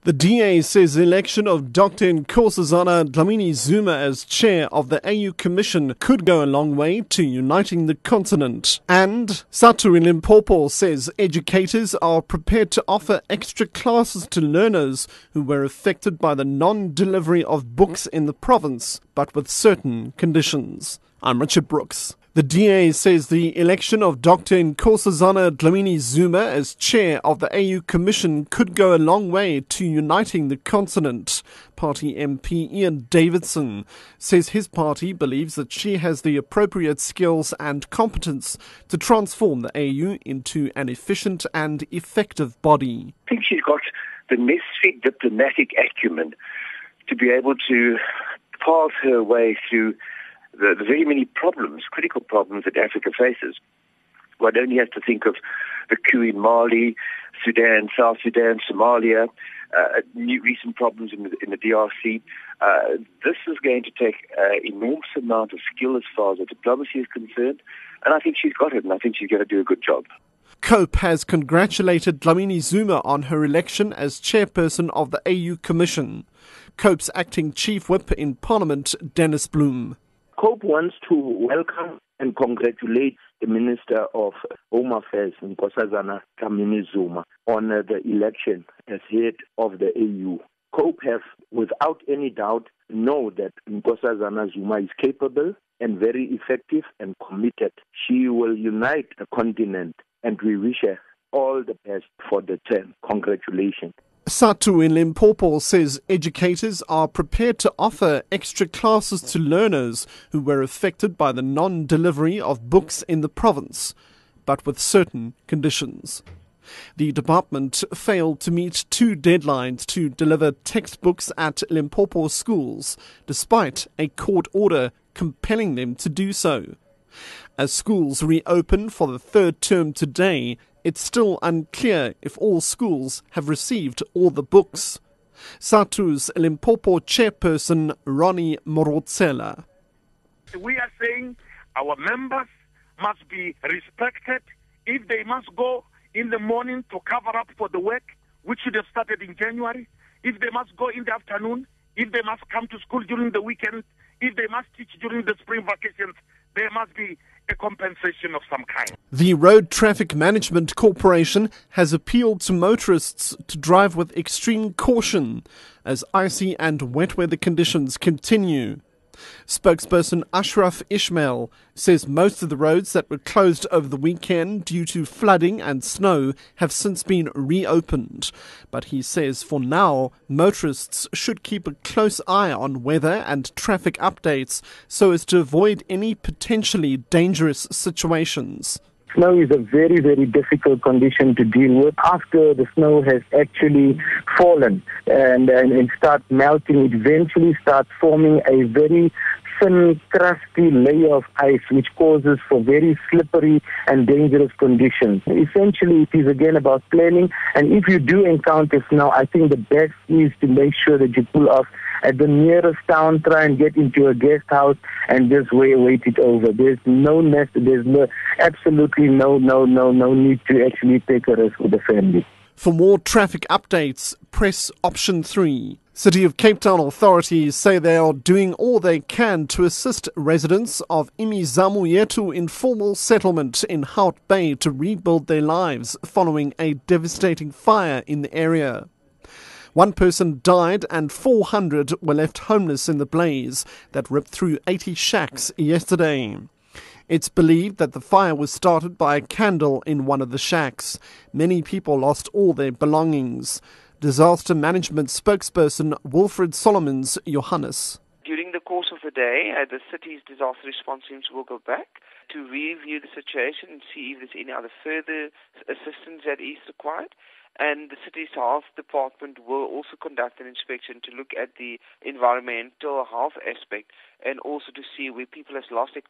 The DA says the election of Dr. Nkosazana Dlamini-Zuma as chair of the AU Commission could go a long way to uniting the continent. And Satu Limpopo says educators are prepared to offer extra classes to learners who were affected by the non-delivery of books in the province, but with certain conditions. I'm Richard Brooks. The DA says the election of Dr. Nkosazana Dlamini-Zuma as chair of the AU Commission could go a long way to uniting the continent. Party MP Ian Davidson says his party believes that she has the appropriate skills and competence to transform the AU into an efficient and effective body. I think she's got the necessary diplomatic acumen to be able to path her way through the very many problems, critical problems that Africa faces. One only has to think of the coup in Mali, Sudan, South Sudan, Somalia, new recent problems in the DRC. This is going to take an enormous amount of skill as far as the diplomacy is concerned, and I think she's got it, and I think she's going to do a good job. COPE has congratulated Dlamini-Zuma on her election as chairperson of the AU Commission. COPE's acting chief whip in Parliament, Dennis Bloom. COPE wants to welcome and congratulate the Minister of Home Affairs, Nkosazana Dlamini-Zuma, on the election as head of the AU. COPE have, without any doubt, know that Nkosazana Zuma is capable and very effective and committed. She will unite the continent, and we wish her all the best for the term. Congratulations. Satu in Limpopo says educators are prepared to offer extra classes to learners who were affected by the non-delivery of books in the province, but with certain conditions. The department failed to meet 2 deadlines to deliver textbooks at Limpopo schools, despite a court order compelling them to do so. As schools reopen for the 3rd term today, it's still unclear if all schools have received all the books. Satu's Limpopo chairperson, Ronnie Morotsela. We are saying our members must be respected. If they must go in the morning to cover up for the work, which should have started in January, if they must go in the afternoon, if they must come to school during the weekend, if they must teach during the spring vacations, there must be a compensation of some kind. The Road Traffic Management Corporation has appealed to motorists to drive with extreme caution as icy and wet weather conditions continue. Spokesperson Ashraf Ismail says most of the roads that were closed over the weekend due to flooding and snow have since been reopened. But he says for now, motorists should keep a close eye on weather and traffic updates so as to avoid any potentially dangerous situations. Snow is a very, very difficult condition to deal with. After the snow has actually fallen and start melting, it eventually starts forming a very thin, crusty layer of ice, which causes for very slippery and dangerous conditions. Essentially, it is again about planning. And if you do encounter snow, I think the best is to make sure that you pull off at the nearest town, try and get into a guest house and just wait it over. There's absolutely no need to actually take a risk with the family. For more traffic updates, press option 3. City of Cape Town authorities say they are doing all they can to assist residents of Imizamu Yetu informal settlement in Hout Bay to rebuild their lives following a devastating fire in the area. 1 person died and 400 were left homeless in the blaze that ripped through 80 shacks yesterday. It's believed that the fire was started by a candle in one of the shacks. Many people lost all their belongings. Disaster management spokesperson Wilfred Solomons Johannes. During the course of the day, the city's disaster response teams will go back to review the situation and see if there's any other further assistance that is required. And the city's health department will also conduct an inspection to look at the environmental health aspect and also to see where people have lost their